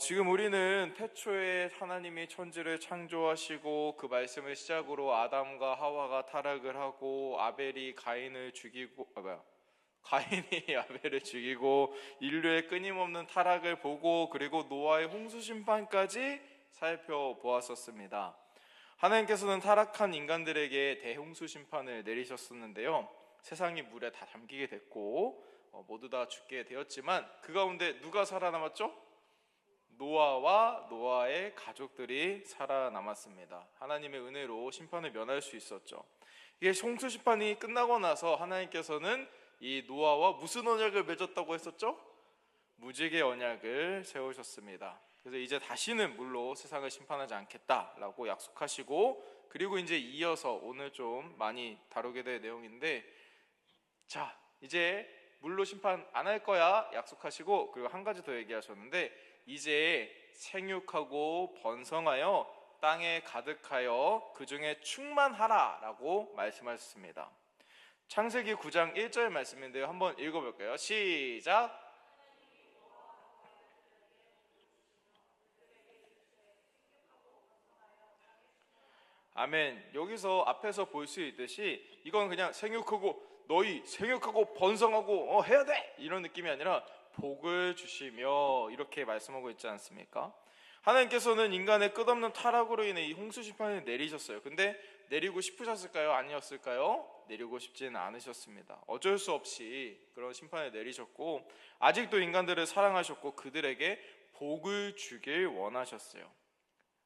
지금 우리는 태초에 하나님이 천지를 창조하시고 그 말씀을 시작으로 아담과 하와가 타락을 하고 아벨이 가인을 죽이고 가인이 아벨을 죽이고 인류의 끊임없는 타락을 보고 그리고 노아의 홍수 심판까지 살펴보았었습니다. 하나님께서는 타락한 인간들에게 대홍수 심판을 내리셨었는데요. 세상이 물에 다 잠기게 됐고 모두 다 죽게 되었지만 그 가운데 누가 살아남았죠? 노아와 노아의 가족들이 살아남았습니다. 하나님의 은혜로 심판을 면할 수 있었죠. 이게 홍수 심판이 끝나고 나서 하나님께서는 이 노아와 무슨 언약을 맺었다고 했었죠? 무지개 언약을 세우셨습니다. 그래서 이제 다시는 물로 세상을 심판하지 않겠다라고 약속하시고, 그리고 이제 이어서 오늘 좀 많이 다루게 될 내용인데, 자 이제 물로 심판 안 할 거야 약속하시고, 그리고 한 가지 더 얘기하셨는데, 이제 생육하고 번성하여 땅에 가득하여 그 중에 충만하라 라고 말씀하셨습니다. 창세기 9장 1절 말씀인데요, 한번 읽어볼까요? 시작. 아멘. 여기서 앞에서 볼 수 있듯이 이건 그냥 생육하고 너희 생육하고 번성하고 해야 돼 이런 느낌이 아니라 복을 주시며 이렇게 말씀하고 있지 않습니까? 하나님께서는 인간의 끝없는 타락으로 인해 이 홍수 심판을 내리셨어요. 근데 내리고 싶으셨을까요? 아니었을까요? 내리고 싶지는 않으셨습니다. 어쩔 수 없이 그런 심판을 내리셨고, 아직도 인간들을 사랑하셨고 그들에게 복을 주길 원하셨어요.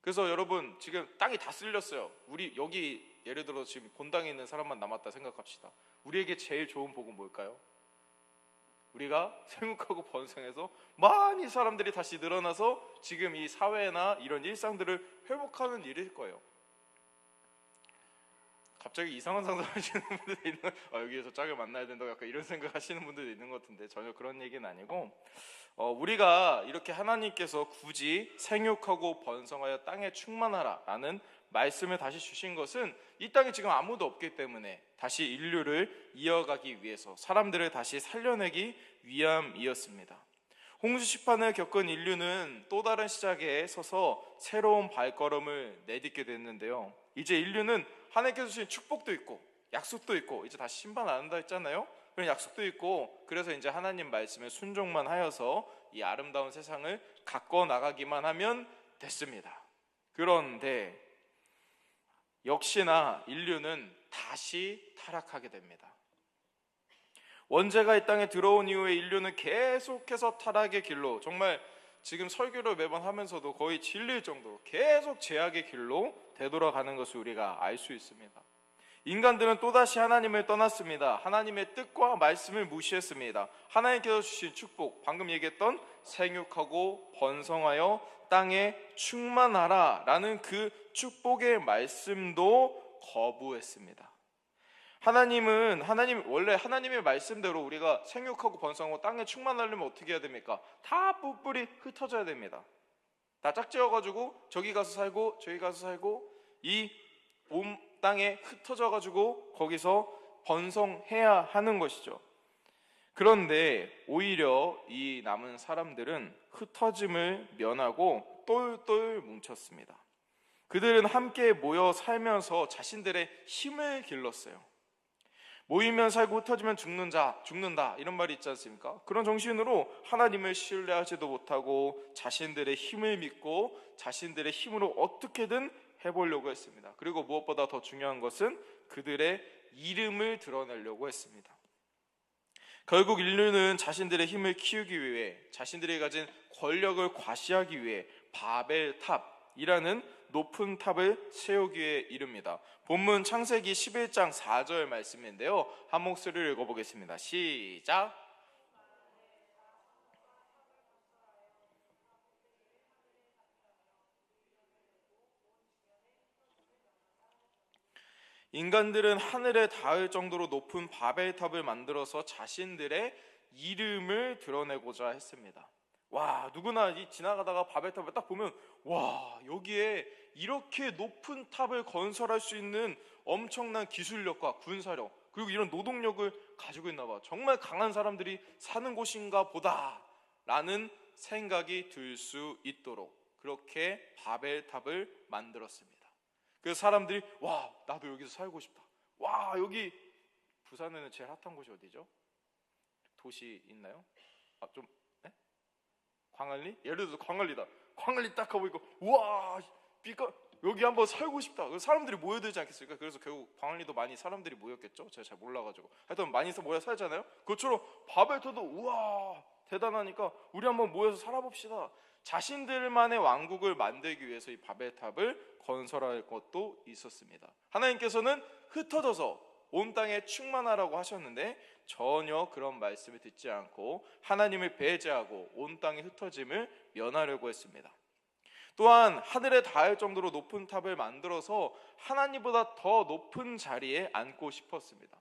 그래서 여러분, 지금 땅이 다 쓸렸어요. 우리 여기 예를 들어 지금 본당에 있는 사람만 남았다 생각합시다. 우리에게 제일 좋은 복은 뭘까요? 우리가 생육하고 번성해서 많이 사람들이 다시 늘어나서 지금 이 사회나 이런 일상들을 회복하는 일일 거예요. 갑자기 이상한 상상하시는 분들도 있는, 여기에서 짝을 만나야 된다고 약간 이런 생각하시는 분들도 있는 것 같은데, 전혀 그런 얘기는 아니고, 우리가 이렇게 하나님께서 굳이 생육하고 번성하여 땅에 충만하라 라는 말씀을 다시 주신 것은 이 땅에 지금 아무도 없기 때문에 다시 인류를 이어가기 위해서, 사람들을 다시 살려내기 위함이었습니다. 홍수 심판을 겪은 인류는 또 다른 시작에 서서 새로운 발걸음을 내딛게 됐는데요, 이제 인류는 하나님께서 주신 축복도 있고 약속도 있고, 이제 다시 심판 안 한다 했잖아요. 그런 약속도 있고, 그래서 이제 하나님 말씀에 순종만 하여서 이 아름다운 세상을 가꿔 나가기만 하면 됐습니다. 그런데 역시나 인류는 다시 타락하게 됩니다. 원죄가 이 땅에 들어온 이후에 인류는 계속해서 타락의 길로, 정말 지금 설교를 매번 하면서도 거의 질릴 정도로 계속 죄악의 길로 되돌아가는 것을 우리가 알 수 있습니다. 인간들은 또다시 하나님을 떠났습니다. 하나님의 뜻과 말씀을 무시했습니다. 하나님께서 주신 축복, 방금 얘기했던 생육하고 번성하여 땅에 충만하라 라는 그 축복의 말씀도 거부했습니다. 원래 하나님의 말씀대로 우리가 생육하고 번성하고 땅에 충만하려면 어떻게 해야 됩니까? 다 뿔뿔이 흩어져야 됩니다. 다 짝지어가지고 저기 가서 살고 저기 가서 살고 이 온 땅에 흩어져가지고 거기서 번성해야 하는 것이죠. 그런데 오히려 이 남은 사람들은 흩어짐을 면하고 똘똘 뭉쳤습니다. 그들은 함께 모여 살면서 자신들의 힘을 길렀어요. 모이면 살고 흩어지면 죽는다 이런 말이 있지 않습니까? 그런 정신으로 하나님을 신뢰하지도 못하고 자신들의 힘을 믿고 자신들의 힘으로 어떻게든 해보려고 했습니다. 그리고 무엇보다 더 중요한 것은 그들의 이름을 드러내려고 했습니다. 결국 인류는 자신들의 힘을 키우기 위해, 자신들이 가진 권력을 과시하기 위해 바벨탑이라는 높은 탑을 세우기에 이릅니다. 본문 창세기 11장 4절 말씀인데요, 한 목소리를 읽어보겠습니다. 시작. 인간들은 하늘에 닿을 정도로 높은 바벨탑을 만들어서 자신들의 이름을 드러내고자 했습니다. 와, 누구나 지나가다가 바벨탑을 딱 보면, 와, 여기에 이렇게 높은 탑을 건설할 수 있는 엄청난 기술력과 군사력, 그리고 이런 노동력을 가지고 있나 봐, 정말 강한 사람들이 사는 곳인가 보다 라는 생각이 들 수 있도록 그렇게 바벨탑을 만들었습니다. 그래서 사람들이 와, 나도 여기서 살고 싶다. 와, 여기 부산에는 제일 핫한 곳이 어디죠? 도시 있나요? 좀 네? 광안리? 예를 들어서 광안리다. 광안리 딱 가보니까 우와, 여기 한번 살고 싶다. 그래서 사람들이 모여들지 않겠습니까? 그래서 결국 광안리도 많이 사람들이 모였겠죠? 제가 잘 몰라가지고. 하여튼 많이 모여 살잖아요. 그것처럼 바벨탑도 우와 대단하니까 우리 한번 모여서 살아봅시다. 자신들만의 왕국을 만들기 위해서 이 바벨탑을 건설할 것도 있었습니다. 하나님께서는 흩어져서 온 땅에 충만하라고 하셨는데 전혀 그런 말씀을 듣지 않고 하나님을 배제하고 온 땅의 흩어짐을 면하려고 했습니다. 또한 하늘에 닿을 정도로 높은 탑을 만들어서 하나님보다 더 높은 자리에 앉고 싶었습니다.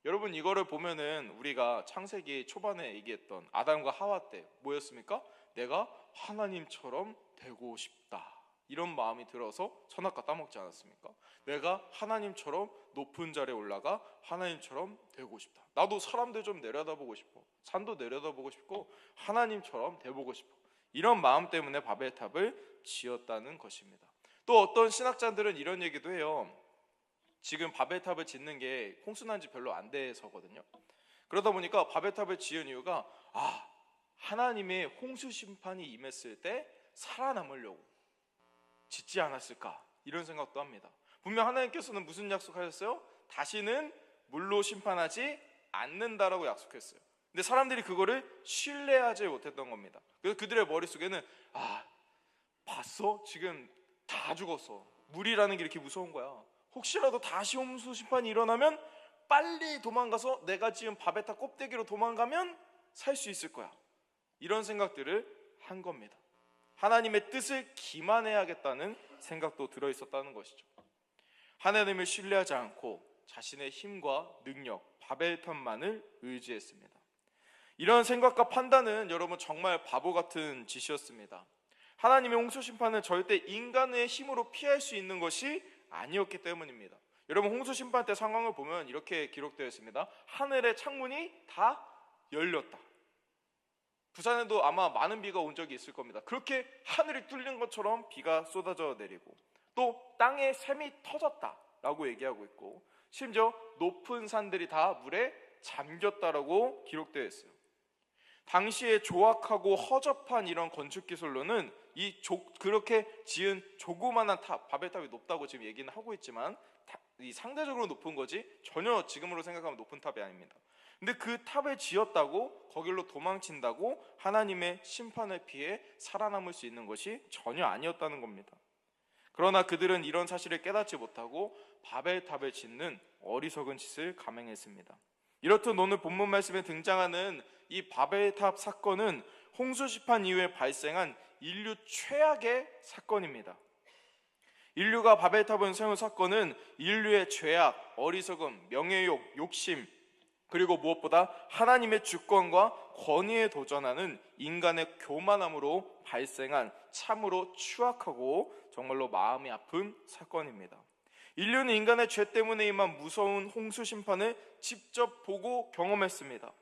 여러분, 이거를 보면은 우리가 창세기 초반에 얘기했던 아담과 하와 때 뭐였습니까? 내가 하나님처럼 되고 싶다, 이런 마음이 들어서 선악과 따먹지 않았습니까? 내가 하나님처럼 높은 자리에 올라가 하나님처럼 되고 싶다. 나도 사람들 좀 내려다보고 싶어. 산도 내려다보고 싶고 하나님처럼 돼보고 싶어. 이런 마음 때문에 바벨탑을 지었다는 것입니다. 또 어떤 신학자들은 이런 얘기도 해요. 지금 바벨탑을 짓는 게 홍수난 지 별로 안 돼서거든요. 그러다 보니까 바벨탑을 지은 이유가 하나님의 홍수 심판이 임했을 때 살아남으려고 짓지 않았을까, 이런 생각도 합니다. 분명 하나님께서는 무슨 약속하셨어요? 다시는 물로 심판하지 않는다라고 약속했어요. 근데 사람들이 그거를 신뢰하지 못했던 겁니다. 그래서 그들의 머릿속에는 봤어? 지금 다 죽었어. 물이라는 게 이렇게 무서운 거야. 혹시라도 다시 홍수 심판이 일어나면 빨리 도망가서 내가 지은 바벨탑 꼭대기로 도망가면 살 수 있을 거야. 이런 생각들을 한 겁니다. 하나님의 뜻을 기만해야겠다는 생각도 들어있었다는 것이죠. 하나님을 신뢰하지 않고 자신의 힘과 능력, 바벨탑만을 의지했습니다. 이런 생각과 판단은 여러분 정말 바보 같은 짓이었습니다. 하나님의 홍수 심판은 절대 인간의 힘으로 피할 수 있는 것이 아니었기 때문입니다. 여러분, 홍수 심판 때 상황을 보면 이렇게 기록되어 있습니다. 하늘의 창문이 다 열렸다. 부산에도 아마 많은 비가 온 적이 있을 겁니다. 그렇게 하늘이 뚫린 것처럼 비가 쏟아져 내리고, 또 땅에 샘이 터졌다라고 얘기하고 있고, 심지어 높은 산들이 다 물에 잠겼다라고 기록되어 있어요. 당시에 조악하고 허접한 이런 건축 기술로는 그렇게 지은 조그만한 탑, 바벨탑이 높다고 지금 얘기는 하고 있지만 이 상대적으로 높은 거지 전혀 지금으로 생각하면 높은 탑이 아닙니다. 근데 그 탑을 지었다고 거길로 도망친다고 하나님의 심판을 피해 살아남을 수 있는 것이 전혀 아니었다는 겁니다. 그러나 그들은 이런 사실을 깨닫지 못하고 바벨탑을 짓는 어리석은 짓을 감행했습니다. 이렇듯 오늘 본문 말씀에 등장하는 이 바벨탑 사건은 홍수 심판 이후에 발생한 인류 최악의 사건입니다. 인류가 바벨탑을 세운 사건은 인류의 죄악, 어리석음, 명예욕, 욕심, 그리고 무엇보다 하나님의 주권과 권위에 도전하는 인간의 교만함으로 발생한 참으로 추악하고 정말로 마음이 아픈 사건입니다. 인류는 인간의 죄 때문에 임한 무서운 홍수 심판을 직접 보고 경험했습니다.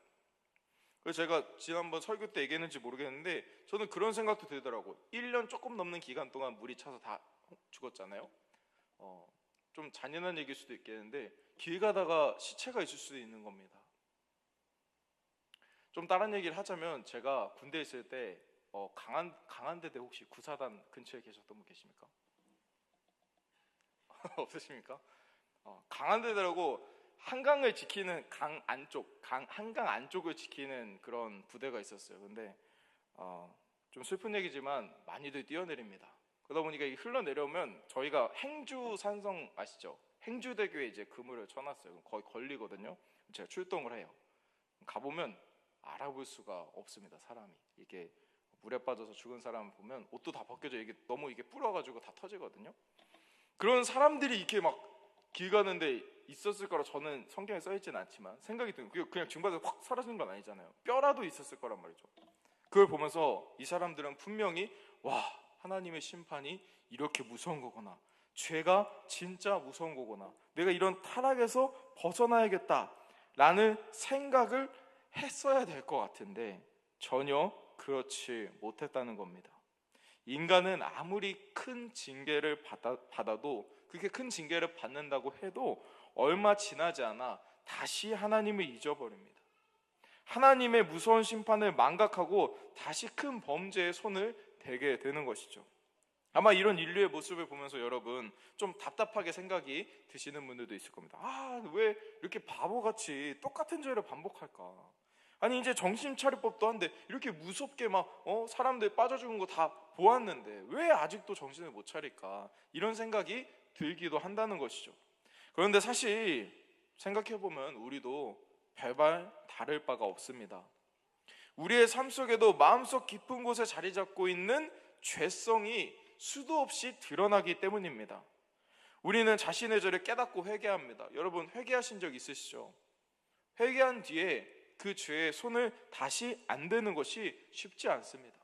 그래서 제가 지난번 설교 때 얘기했는지 모르겠는데 저는 그런 생각도 들더라고요. 1년 조금 넘는 기간 동안 물이 차서 다 죽었잖아요. 좀 잔인한 얘기일 수도 있겠는데 길 가다가 시체가 있을 수도 있는 겁니다. 좀 다른 얘기를 하자면 제가 군대에 있을 때 강한대대 혹시 구사단 근처에 계셨던 분 계십니까? 없으십니까? 강한대대라고 한강을 지키는 한강 안쪽을 지키는 그런 부대가 있었어요. 근데 좀 슬픈 얘기지만 많이들 뛰어내립니다. 그러다 보니까 흘러내려오면 저희가 행주 산성 아시죠? 행주대교에 이제 그물을 쳐놨어요. 거의 걸리거든요. 제가 출동을 해요. 가보면 알아볼 수가 없습니다. 사람이 이게 물에 빠져서 죽은 사람 보면 옷도 다 벗겨져. 이게 너무 불어가지고 다 터지거든요. 그런 사람들이 이렇게 막 길 가는데 있었을 거라 저는 성경에 써있지는 않지만 생각이 드는, 그냥 증바에서 확 사라지는 건 아니잖아요. 뼈라도 있었을 거란 말이죠. 그걸 보면서 이 사람들은 분명히 하나님의 심판이 이렇게 무서운 거구나, 죄가 진짜 무서운 거구나, 내가 이런 타락에서 벗어나야겠다 라는 생각을 했어야 될 것 같은데 전혀 그렇지 못했다는 겁니다. 인간은 아무리 큰 징계를 받아도, 그렇게 큰 징계를 받는다고 해도 얼마 지나지 않아 다시 하나님을 잊어버립니다. 하나님의 무서운 심판을 망각하고 다시 큰 범죄에 손을 대게 되는 것이죠. 아마 이런 인류의 모습을 보면서 여러분 좀 답답하게 생각이 드시는 분들도 있을 겁니다. 왜 이렇게 바보같이 똑같은 죄를 반복할까? 아니 이제 정신 차릴 법도 한데 이렇게 무섭게 막 사람들 빠져 죽은 거 다 보았는데 왜 아직도 정신을 못 차릴까? 이런 생각이 들기도 한다는 것이죠. 그런데 사실 생각해보면 우리도 별반 다를 바가 없습니다. 우리의 삶 속에도 마음속 깊은 곳에 자리 잡고 있는 죄성이 수도 없이 드러나기 때문입니다. 우리는 자신의 죄를 깨닫고 회개합니다. 여러분 회개하신 적 있으시죠? 회개한 뒤에 그 죄에 손을 다시 안 대는 것이 쉽지 않습니다.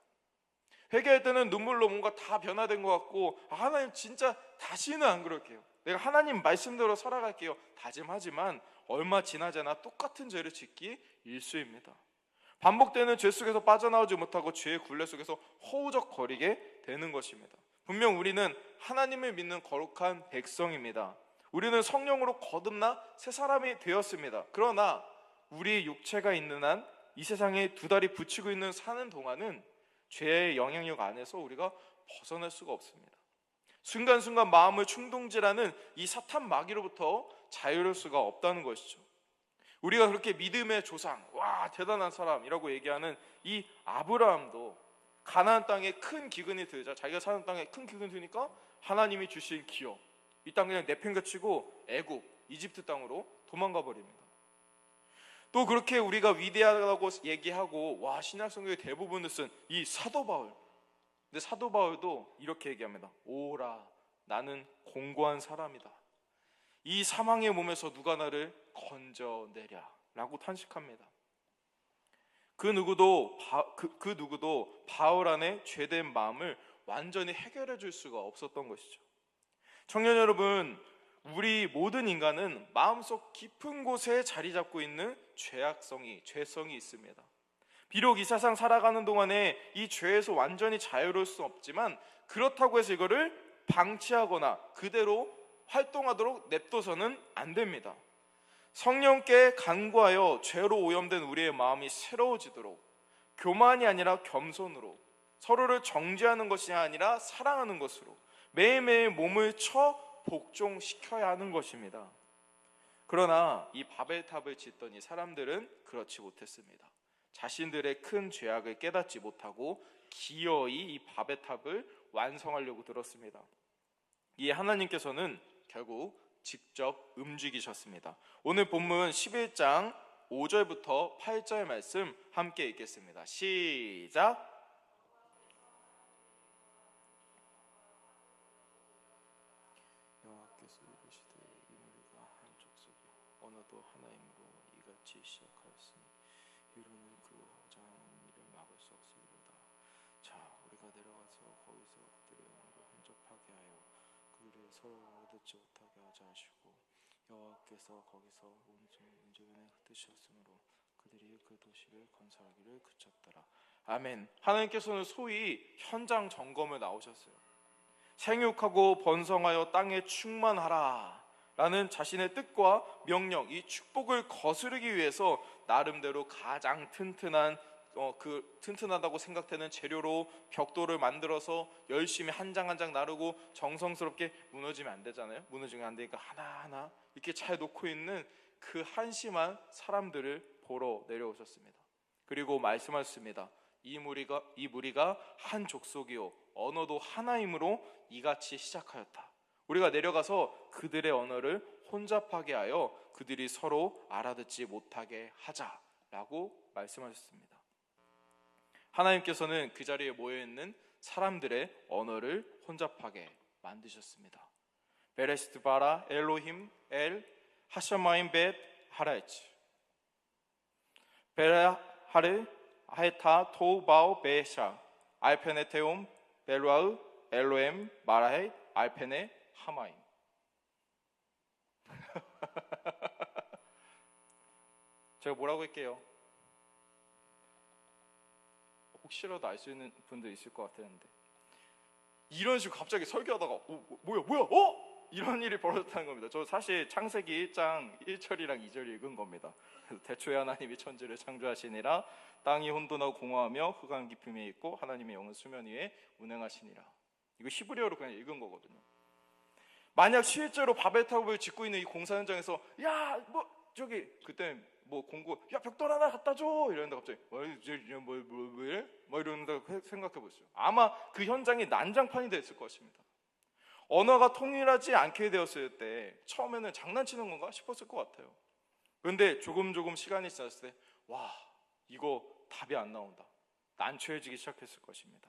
회개할 때는 눈물로 뭔가 다 변화된 것 같고 하나님 진짜 다시는 안 그럴게요, 내가 하나님 말씀대로 살아갈게요 다짐하지만 얼마 지나지 않아 똑같은 죄를 짓기 일쑤입니다. 반복되는 죄 속에서 빠져나오지 못하고 죄의 굴레 속에서 허우적거리게 되는 것입니다. 분명 우리는 하나님을 믿는 거룩한 백성입니다. 우리는 성령으로 거듭나 새 사람이 되었습니다. 그러나 우리 육체가 있는 한 이 세상에 두 다리 붙이고 있는 사는 동안은 죄의 영향력 안에서 우리가 벗어날 수가 없습니다. 순간순간 마음을 충동질하는 이 사탄 마귀로부터 자유로울 수가 없다는 것이죠. 우리가 그렇게 믿음의 조상, 와 대단한 사람이라고 얘기하는 이 아브라함도 가나안 땅에 큰 기근이 들자, 자기가 사는 땅에 큰 기근이 드니까 하나님이 주신 기업, 이 땅 그냥 내팽개치고 애굽, 이집트 땅으로 도망가 버립니다. 또 그렇게 우리가 위대하다고 얘기하고 와 신약 성경의 대부분을 쓴 이 사도 바울, 근데 사도 바울도 이렇게 얘기합니다. 오라 나는 공고한 사람이다. 이 사망의 몸에서 누가 나를 건져내랴 라고 탄식합니다. 그 누구도 바울 안에 죄된 마음을 완전히 해결해 줄 수가 없었던 것이죠. 청년 여러분, 우리 모든 인간은 마음속 깊은 곳에 자리 잡고 있는 죄성이 있습니다. 비록 이 세상 살아가는 동안에 이 죄에서 완전히 자유로울 수 없지만 그렇다고 해서 이거를 방치하거나 그대로 활동하도록 냅둬서는 안 됩니다. 성령께 간구하여 죄로 오염된 우리의 마음이 새로워지도록 교만이 아니라 겸손으로, 서로를 정죄하는 것이 아니라 사랑하는 것으로 매일매일 몸을 쳐 복종시켜야 하는 것입니다. 그러나 이 바벨탑을 짓던 이 사람들은 그렇지 못했습니다. 자신들의 큰 죄악을 깨닫지 못하고 기어이 이 바벨탑을 완성하려고 들었습니다. 이 하나님께서는 결국 직접 움직이셨습니다. 오늘 본문 11장 5절부터 8절 말씀 함께 읽겠습니다. 시작. 여호와께서 이르시되 이 무리가 한 족속이 어느덧 하나님으로 이같이 시작하였으니 이로는 그 하고자 하는 일을 막을 수 없으리로다. 자, 우리가 내려가서 거기서 그들의 영으로 혼접하게 하여 그들의 서로 알아듣지 못하게 하자 하시고 여호와께서 거기서 온종일을 흩으셨으므로 그들이 그 도시를 건설하기를 그쳤더라. 아멘. 하나님께서는 소위 현장 점검을 나오셨어요. 생육하고 번성하여 땅에 충만하라 라는 자신의 뜻과 명령, 이 축복을 거스르기 위해서 나름대로 가장 튼튼하다고 생각되는 재료로 벽돌을 만들어서 열심히 한 장 한 장 나르고 정성스럽게 무너지면 안 되잖아요. 무너지면 안 되니까 하나하나 이렇게 잘 놓고 있는 그 한심한 사람들을 보러 내려오셨습니다. 그리고 말씀하셨습니다. 이 무리가 한 족속이요 언어도 하나임으로 이같이 시작하였다. 우리가 내려가서 그들의 언어를 혼잡하게 하여 그들이 서로 알아듣지 못하게 하자라고 말씀하셨습니다. 하나님께서는 그 자리에 모여있는 사람들의 언어를 혼잡하게 만드셨습니다. 베레시트 바라 엘로힘 엘 하샤마임 벳 하라이츠 베레 하르 하에타 토바오 베샤 알페네테옴 벨와우 엘로엠 마라헤 알페네 하마임. 제가 뭐라고 할게요? 혹시라도 알 수 있는 분들 있을 것 같았는데, 이런 식으로 갑자기 설교하다가 뭐야 이런 일이 벌어졌다는 겁니다. 저 사실 창세기 1장 1절이랑 2절 읽은 겁니다. 대초에 하나님이 천지를 창조하시니라. 땅이 혼돈하고 공허하며 흑암 깊음에 있고 하나님의 영은 수면 위에 운행하시니라. 이거 히브리어로 그냥 읽은 거거든요. 만약 실제로 바벨탑을 짓고 있는 이 공사 현장에서 야 뭐 저기 그때 뭐 공구 야 벽돌 하나 갖다 줘 이러는데 갑자기 뭐 이러는데 생각해 보세요. 아마 그 현장이 난장판이 됐을 것입니다. 언어가 통일하지 않게 되었을 때 처음에는 장난치는 건가 싶었을 것 같아요. 그런데 조금 시간이 지났을 때 와 이거 답이 안 나온다, 난처해지기 시작했을 것입니다.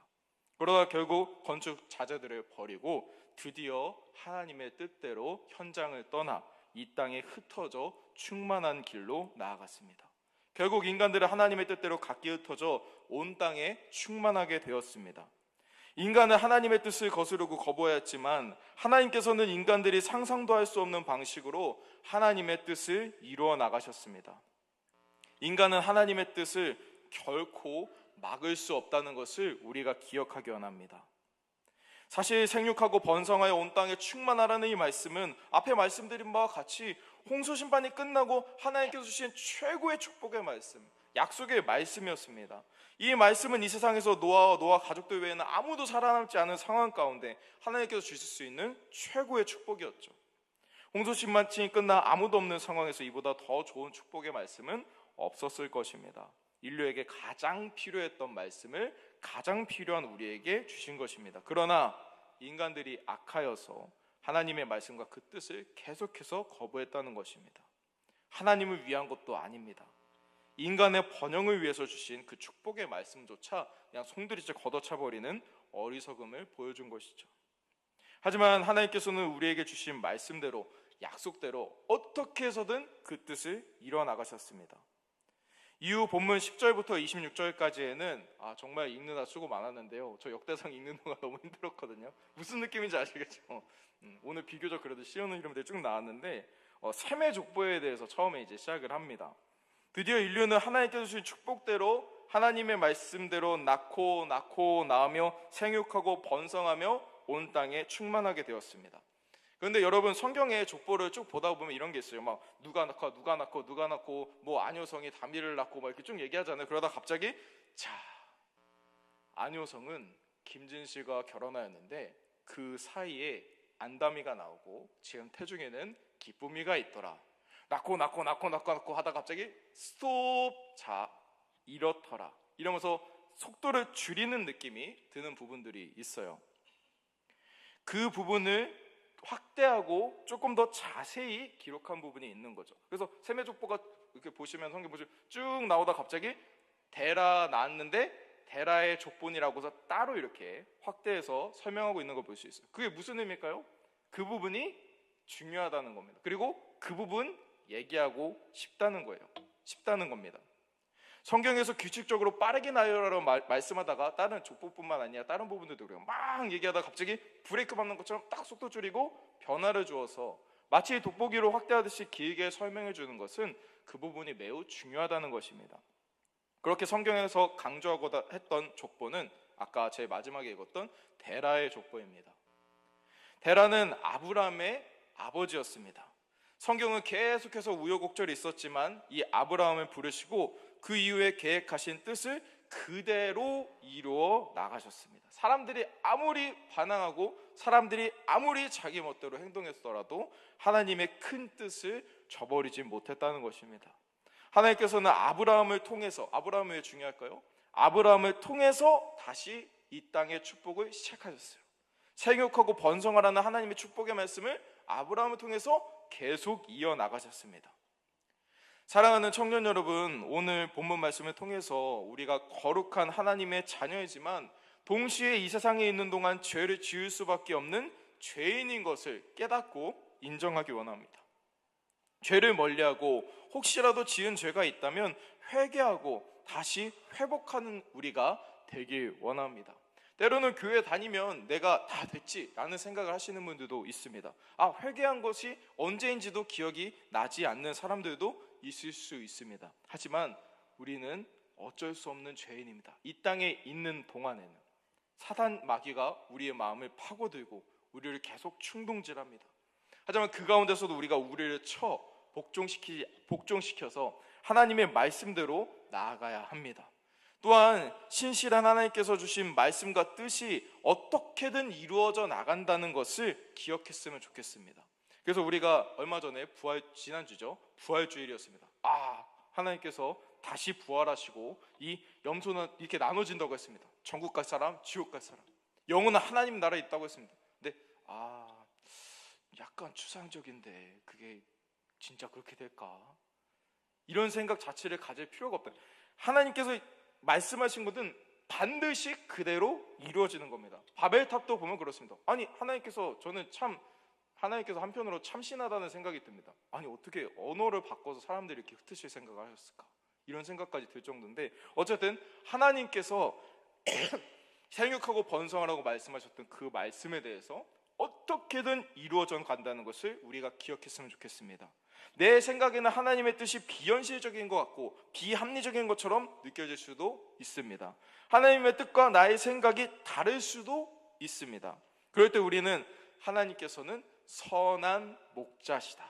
그러다 결국 건축 자재들을 버리고 드디어 하나님의 뜻대로 현장을 떠나 이 땅에 흩어져 충만한 길로 나아갔습니다. 결국 인간들은 하나님의 뜻대로 각기 흩어져 온 땅에 충만하게 되었습니다. 인간은 하나님의 뜻을 거스르고 거부하였지만 하나님께서는 인간들이 상상도 할 수 없는 방식으로 하나님의 뜻을 이루어 나가셨습니다. 인간은 하나님의 뜻을 결코 막을 수 없다는 것을 우리가 기억하기 원합니다. 사실 생육하고 번성하여 온 땅에 충만하라는 이 말씀은 앞에 말씀드린 바와 같이 홍수 심판이 끝나고 하나님께서 주신 최고의 축복의 말씀, 약속의 말씀이었습니다. 이 말씀은 이 세상에서 노아와 노아 가족들 외에는 아무도 살아남지 않은 상황 가운데 하나님께서 주실 수 있는 최고의 축복이었죠. 홍수 심판이 끝나 아무도 없는 상황에서 이보다 더 좋은 축복의 말씀은 없었을 것입니다. 인류에게 가장 필요했던 말씀을 가장 필요한 우리에게 주신 것입니다. 그러나 인간들이 악하여서 하나님의 말씀과 그 뜻을 계속해서 거부했다는 것입니다. 하나님을 위한 것도 아닙니다. 인간의 번영을 위해서 주신 그 축복의 말씀조차 그냥 송두리째 걷어차버리는 어리석음을 보여준 것이죠. 하지만 하나님께서는 우리에게 주신 말씀대로, 약속대로 어떻게 해서든 그 뜻을 이뤄나가셨습니다. 이후 본문 10절부터 26절까지에는 정말 읽느라 수고 많았는데요, 저 역대상 읽는 동안 너무 힘들었거든요. 무슨 느낌인지 아시겠죠? 오늘 비교적 그래도 쉬운 이름들 쭉 나왔는데 셈의 족보에 대해서 처음에 이제 시작을 합니다. 드디어 인류는 하나님께서 주신 축복대로 하나님의 말씀대로 낳고 낳으며 생육하고 번성하며 온 땅에 충만하게 되었습니다. 그런데 여러분, 성경의 족보를 쭉 보다 보면 이런 게 있어요. 막 누가 낳고 뭐 아뇨성이 다미를 낳고 막 이렇게 쭉 얘기하잖아요. 그러다 갑자기 아뇨성은 김진실과 결혼하였는데 그 사이에 안다미가 나오고 지금 태중에는 기쁨이가 있더라. 낳고 하다 갑자기 스톱, 이렇더라 이러면서 속도를 줄이는 느낌이 드는 부분들이 있어요. 그 부분을 확대하고 조금 더 자세히 기록한 부분이 있는 거죠. 그래서 셈의 족보가 이렇게 보시면 성경 보시면 쭉 나오다 갑자기 데라 낳았는데 데라의 족본이라고서 따로 이렇게 확대해서 설명하고 있는 걸 볼 수 있어요. 그게 무슨 의미일까요? 그 부분이 중요하다는 겁니다. 그리고 그 부분 얘기하고 싶다는 겁니다. 성경에서 규칙적으로 빠르게 나열하라고 말씀하다가 다른 족보뿐만 아니라 다른 부분들도 그래요. 막 얘기하다가 갑자기 브레이크 밟는 것처럼 딱 속도 줄이고 변화를 주어서 마치 돋보기로 확대하듯이 길게 설명해 주는 것은 그 부분이 매우 중요하다는 것입니다. 그렇게 성경에서 강조하고자 했던 족보는 아까 제일 마지막에 읽었던 데라의 족보입니다. 데라는 아브라함의 아버지였습니다. 성경은 계속해서 우여곡절이 있었지만 이 아브라함을 부르시고 그 이후에 계획하신 뜻을 그대로 이루어 나가셨습니다. 사람들이 아무리 반항하고 사람들이 아무리 자기 멋대로 행동했더라도 하나님의 큰 뜻을 저버리지 못했다는 것입니다. 하나님께서는 아브라함을 통해서, 아브라함이 왜 중요할까요? 아브라함을 통해서 다시 이 땅의 축복을 시작하셨어요. 생육하고 번성하라는 하나님의 축복의 말씀을 아브라함을 통해서 계속 이어나가셨습니다. 사랑하는 청년 여러분, 오늘 본문 말씀을 통해서 우리가 거룩한 하나님의 자녀이지만 동시에 이 세상에 있는 동안 죄를 지을 수밖에 없는 죄인인 것을 깨닫고 인정하기 원합니다. 죄를 멀리하고 혹시라도 지은 죄가 있다면 회개하고 다시 회복하는 우리가 되길 원합니다. 때로는 교회 다니면 내가 다 됐지 라는 생각을 하시는 분들도 있습니다. 회개한 것이 언제인지도 기억이 나지 않는 사람들도 있을 수 있습니다. 하지만 우리는 어쩔 수 없는 죄인입니다. 이 땅에 있는 동안에는 사단 마귀가 우리의 마음을 파고들고 우리를 계속 충동질합니다. 하지만 그 가운데서도 우리가 우리를 복종시켜서 하나님의 말씀대로 나아가야 합니다. 또한 신실한 하나님께서 주신 말씀과 뜻이 어떻게든 이루어져 나간다는 것을 기억했으면 좋겠습니다. 그래서 우리가 얼마 전에 지난주죠, 부활주일이었습니다. 하나님께서 다시 부활하시고 이 염소는 이렇게 나눠진다고 했습니다. 천국 갈 사람, 지옥 갈 사람, 영혼은 하나님 나라에 있다고 했습니다. 근데 약간 추상적인데 그게 진짜 그렇게 될까? 이런 생각 자체를 가질 필요가 없다. 하나님께서 말씀하신 것은 반드시 그대로 이루어지는 겁니다. 바벨탑도 보면 그렇습니다. 하나님께서 한편으로 참신하다는 생각이 듭니다. 어떻게 언어를 바꿔서 사람들이 이렇게 흩으실 생각을 하셨을까? 이런 생각까지 들 정도인데, 어쨌든 하나님께서 생육하고 번성하라고 말씀하셨던 그 말씀에 대해서 어떻게든 이루어져 간다는 것을 우리가 기억했으면 좋겠습니다. 내 생각에는 하나님의 뜻이 비현실적인 것 같고 비합리적인 것처럼 느껴질 수도 있습니다. 하나님의 뜻과 나의 생각이 다를 수도 있습니다. 그럴 때 우리는 하나님께서는 선한 목자시다,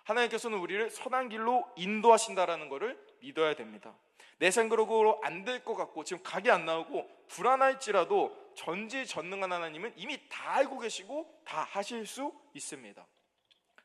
하나님께서는 우리를 선한 길로 인도하신다라는 것을 믿어야 됩니다. 내 생각으로 안 될 것 같고 지금 각이 안 나오고 불안할지라도 전지전능한 하나님은 이미 다 알고 계시고 다 하실 수 있습니다.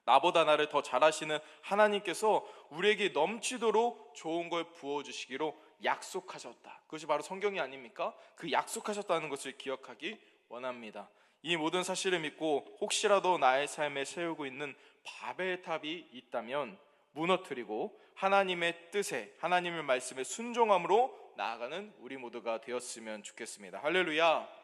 나보다 나를 더 잘하시는 하나님께서 우리에게 넘치도록 좋은 걸 부어주시기로 약속하셨다. 그것이 바로 성경이 아닙니까? 그 약속하셨다는 것을 기억하기 원합니다. 이 모든 사실을 믿고 혹시라도 나의 삶에 세우고 있는 바벨탑이 있다면 무너뜨리고 하나님의 뜻에, 하나님의 말씀에 순종함으로 나아가는 우리 모두가 되었으면 좋겠습니다. 할렐루야.